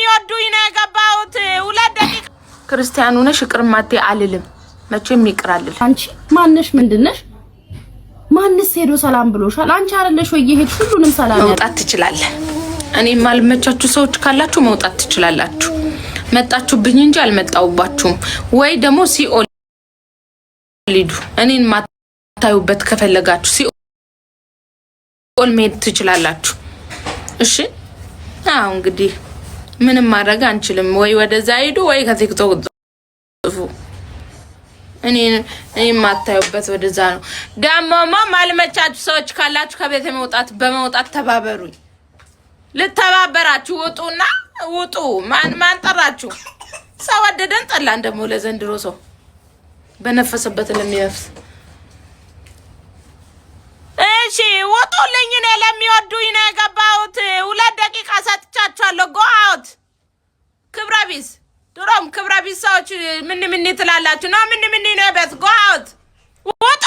ለሚወዱኝ ነው የገባሁት። 2 ደቂቃ ክርስቲያኑ ነሽ ይቅርማቴ አልልም መቼም ይቅራልል። አንቺ ማንሽ ምንድነሽ? ማንስ ሄዶ ሰላም ብሎሻል? አንቺ አይደለሽ ወይ የሄድሽ? ሁሉንም ሰላም መውጣት ትችላለህ። እኔ ማልመቻችሁ ሰዎች ካላችሁ መውጣት ትችላላችሁ። መጣችሁብኝ እንጂ አልመጣውባችሁም። ወይ ደግሞ ሲኦል ሊዱ እኔን ማታዩበት ከፈለጋችሁ ሲኦል መሄድ ትችላላችሁ። እሺ አው እንግዲህ ምንም ማድረግ አንችልም። ወይ ወደዛ ሄዱ ወይ ከቲክቶክ ጥፉ። እኔ ማታዩበት ወደዛ ነው። ደሞማ ማልመቻችሁ ሰዎች ካላችሁ ከቤት በመውጣት ተባበሩኝ። ልተባበራችሁ ውጡና ውጡ። ማን ጠራችሁ? ሰው ወደደን ጠላን ደግሞ ለዘንድሮ ሰው በነፈሰበት ለሚያፍስ። እሺ ውጡልኝ። እኔ ለሚወዱኝ ነው የገባሁት። 2 ደቂቃ ሰጥቻችኋለሁ። ጎ አውት። ክብረቢስ ድሮም ክብረቢስ ሰዎች ምን ትላላችሁ ነው? ምን ነው ቤት ጎ አውት። ውጡ።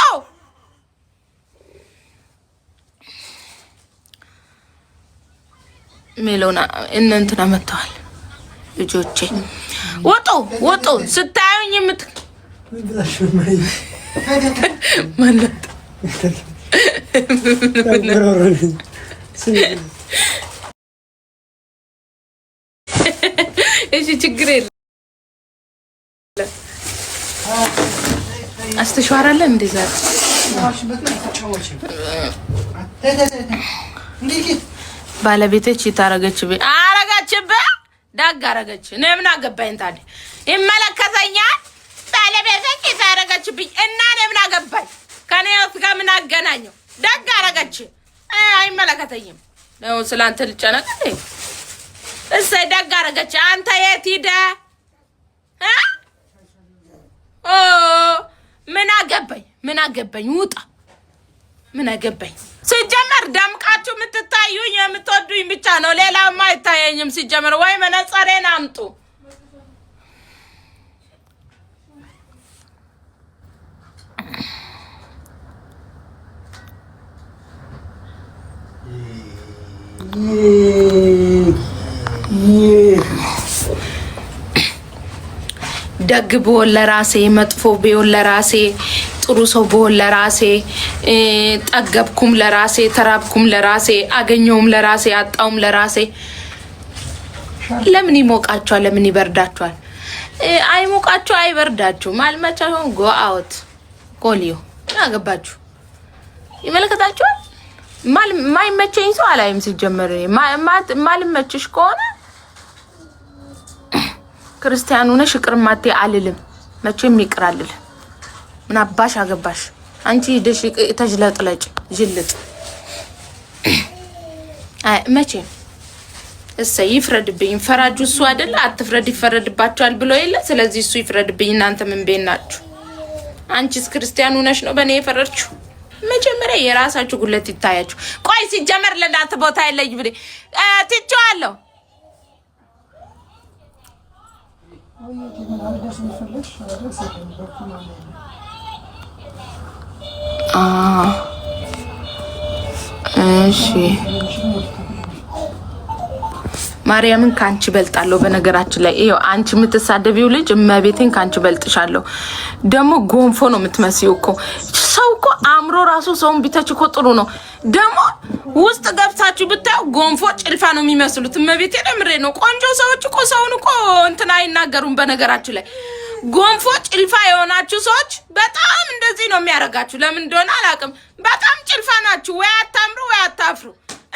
ሜሎና እንትና መጥተዋል ልጆቼ። ውጡ ስታዩኝ ማለት እሺ ችግር የለም። አስተሽዋራለን እንደዛ ባለቤቴ ታረገችብኝ ደግ አረገች። እኔ ምን አገባኝ ታዲያ? ይመለከተኛል። ባለቤቴ ታረገችብኝ እና እኔ ምን አገባኝ? ከኔ ጋር ምን አገናኘው? ደግ አረገች። አይመለከተኝም ነው ስላንተ ልጨነቅ እንዴ? እሰይ ደግ አረገች። አንተ የት ሄደህ ምን አገባኝ? ውጣ። ምን አገባኝ? ሲጀመር ደምቃችሁ የምትታዩኝ የምትወዱኝ ብቻ ነው። ሌላማ አይታየኝም። ሲጀመር ወይ መነጽሬን አምጡ። ደግ ብሆን ለራሴ፣ መጥፎ ብሆን ለራሴ፣ ጥሩ ሰው ብሆን ለራሴ፣ ጠገብኩም ለራሴ፣ ተራብኩም ለራሴ፣ አገኘውም ለራሴ፣ አጣውም ለራሴ። ለምን ይሞቃችኋል? ለምን ይበርዳችኋል? አይሞቃችሁ አይበርዳችሁ። ማልመቻችሁ ጎ አውት ኮሊዮ ያገባችሁ ይመለከታችኋል። ማይመቸኝ ሰው አላይም። ሲጀመር ማልመችሽ ከሆነ ክርስቲያኑ ነሽ ይቅርማቴ አልልም መቼም ይቅራልል። ምን አባሽ አገባሽ አንቺ ደሽ ተጅለጥለጭ ጅልጥ መቼም እሰይ ይፍረድብኝ። ፈራጁ እሱ አይደለ? አትፍረድ ይፈረድባችኋል ብሎ የለ? ስለዚህ እሱ ይፍረድብኝ። እናንተ ምን ቤት ናችሁ? አንቺስ ክርስቲያኑ ነሽ ነው በእኔ የፈረድሽው? መጀመሪያ የራሳችሁ ጉለት ይታያችሁ። ቆይ ሲጀመር ለእናንተ ቦታ የለኝ ብሬ ትቼዋለሁ። እሺ ማርያምን ካንቺ በልጣለሁ። በነገራችን ላይ ይሄው አንቺ የምትሳደቢው ልጅ እመቤቴን ካንቺ በልጥሻለሁ። ደግሞ ጎንፎ ነው የምትመስዪው እኮ። ሰው እኮ አምሮ ራሱ ሰውን ቢተች እኮ ጥሩ ነው። ደግሞ ውስጥ ገብታችሁ ብታዩ ጎንፎ ጭልፋ ነው የሚመስሉት። እመቤቴ ለምሬ ነው። ቆንጆ ሰዎች እኮ ሰውን እኮ እንትን አይናገሩም። በነገራችን ላይ ጎንፎ ጭልፋ የሆናችሁ ሰዎች በጣም እንደዚህ ነው የሚያደርጋችሁ። ለምን እንደሆነ አላውቅም። በጣም ጭልፋ ናችሁ። ወይ አታምሩ ወይ አታፍሩ።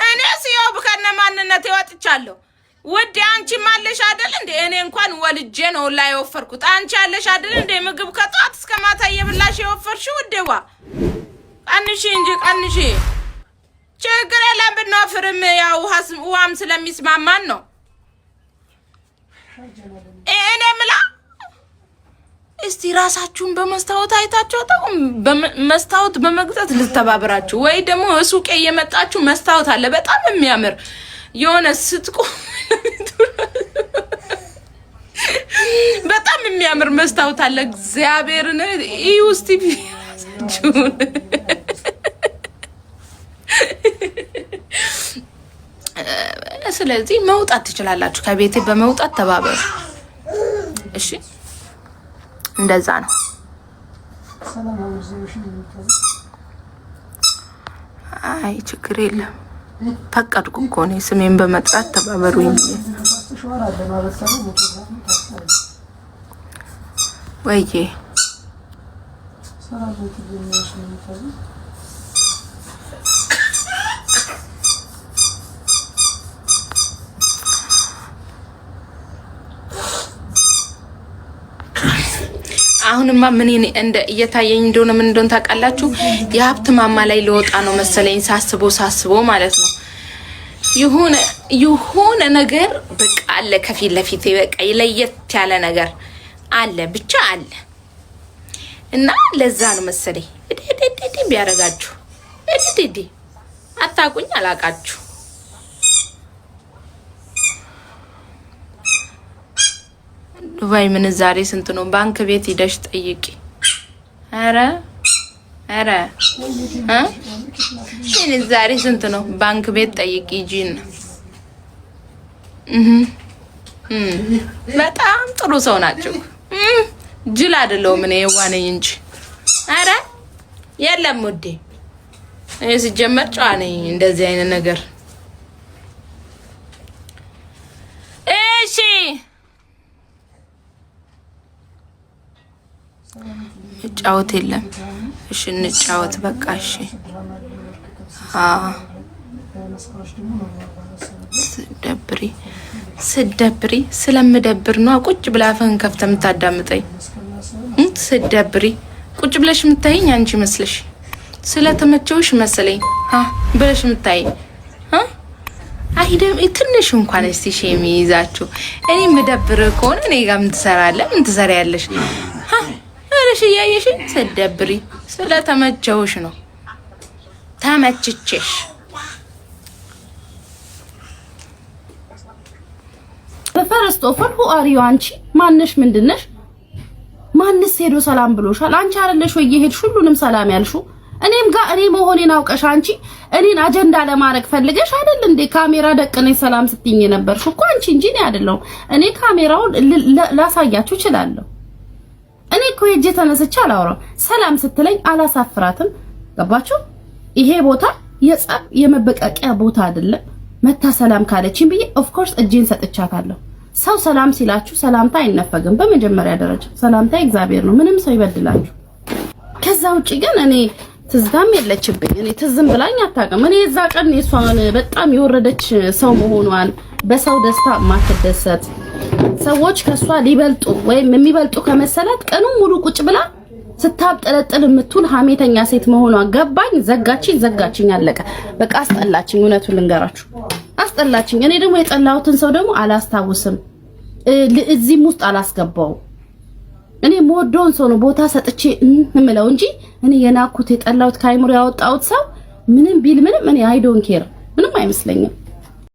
እኔ ሲያው ከነ ማንነቴ ወጥቻለሁ። ውዴ አንቺ ማለሽ አይደል እንዴ? እኔ እንኳን ወልጄ ነው ላይ ወፈርኩት። አንቺ ያለሽ አይደል እንዴ? ምግብ ከጧት እስከ ማታ እየበላሽ የወፈርሽው ውዴዋ። ቀንሺ እንጂ ቀንሺ። ችግር የለም ብንወፍርም ያው ውሃም ስለሚስማማን ነው። እኔ ምላ እስቲ ራሳችሁን በመስታወት አይታችሁ ታውቁም? በመስታወት በመግዛት ልተባበራችሁ ወይ ደግሞ ሱቄ እየመጣችሁ መስታወት አለ በጣም የሚያምር የሆነ ስትቆ በጣም የሚያምር መስታወት አለ። እግዚአብሔርን ኢዩስቲ ቢያሳጁን ስለዚህ መውጣት ትችላላችሁ። ከቤቴ በመውጣት ተባበሩ። እሺ እንደዛ ነው። አይ ችግር የለም። ፈቀድኩ እኮ ነው ስሜን በመጥራት ተባበሩኝ። ወይዬ አሁንማ ምን እንደ እየታየኝ እንደሆነ ምን እንደሆነ ታውቃላችሁ? የሀብት ማማ ላይ ለወጣ ነው መሰለኝ ሳስቦ ማለት ነው። ይሁን ነገር በቃ አለ ከፊት ለፊት በቃ ለየት ያለ ነገር አለ ብቻ አለ እና ለዛ ነው መሰለኝ እዴ ቢያረጋችሁ እዴ አታቁኝ አላቃችሁ። ዱባይ ምንዛሬ ስንት ነው? ባንክ ቤት ሂደሽ ጠይቂ። አረ ምንዛሬ ስንት ነው? ባንክ ቤት ጠይቂ ጂን። በጣም ጥሩ ሰው ናቸው። ጅል አይደለሁም እኔ የዋህ ነኝ እንጂ። አረ የለም ውዴ፣ እኔ ሲጀመር ጨዋ ነኝ እንደዚህ አይነት ነገር። እሺ ጫወት የለም። እሺ እንጫወት በቃ። እሺ ስደብሪ ስለምደብር ነው ቁጭ ብላ አፍህን ከፍተህ የምታዳምጠኝ። ስደብሪ ቁጭ ብለሽ የምታይኝ አንቺ መስለሽ ስለተመቸውሽ መሰለኝ ብለሽ የምታይኝ። አይደም ትንሽ እንኳን እስቲ ሼም ይዛችሁ እኔ ምደብር ከሆነ እኔ ጋር ምን ትሰራለህ? ምን ትሰሪያለሽ? አረሽ ያየሽ ስደብሪ ስለተመቸውሽ ነው። ተመችቼሽ በፈረስቶ ፈርሁ አሪዮ አንቺ ማንሽ ምንድነሽ? ማንስ ሄዶ ሰላም ብሎሻል? አንቺ አይደለሽ ወይ የሄድሽ ሁሉንም ሰላም ያልሹ? እኔም ጋር እኔ መሆኔን አውቀሽ አንቺ እኔን አጀንዳ ለማድረግ ፈልገሽ አይደል እንዴ ካሜራ ደቅነሽ ሰላም ስትይኝ ነበርሽ እኮ አንቺ እንጂ እኔ አይደለሁም። እኔ ካሜራውን ላሳያችሁ እችላለሁ። እኔ እኮ ሄጄ ተነስቼ አላወራም። ሰላም ስትለኝ አላሳፍራትም። ገባችሁ? ይሄ ቦታ የጸብ የመበቃቂያ ቦታ አይደለም። መታ ሰላም ካለችኝ ብዬ ኦፍ ኮርስ እጄን ሰጥቻታለሁ። ሰው ሰላም ሲላችሁ ሰላምታ አይነፈግም። በመጀመሪያ ደረጃ ሰላምታ እግዚአብሔር ነው። ምንም ሰው ይበድላችሁ። ከዛ ውጪ ግን እኔ ትዝታም የለችብኝ። እኔ ትዝም ብላኝ አታውቅም። እኔ እዛ ቀን እሷን በጣም የወረደች ሰው መሆኗን በሰው ደስታ ማትደሰት ሰዎች ከሷ ሊበልጡ ወይም የሚበልጡ ከመሰላት ቀኑ ሙሉ ቁጭ ብላ ስታብጠለጥል የምትውል ሀሜተኛ ሴት መሆኗን ገባኝ። ዘጋችኝ አለቀ። በቃ አስጠላችኝ። እውነቱን ልንገራችሁ አስጠላችኝ። እኔ ደግሞ የጠላሁትን ሰው ደግሞ አላስታውስም፣ እዚህም ውስጥ አላስገባው። እኔ ሞዶን ሰው ነው ቦታ ሰጥቼ እምለው እንጂ እኔ የናኩት የጠላሁት ካይሙር ያወጣሁት ሰው ምንም ቢል ምንም እኔ አይ ዶንት ኬር ምንም አይመስለኝም።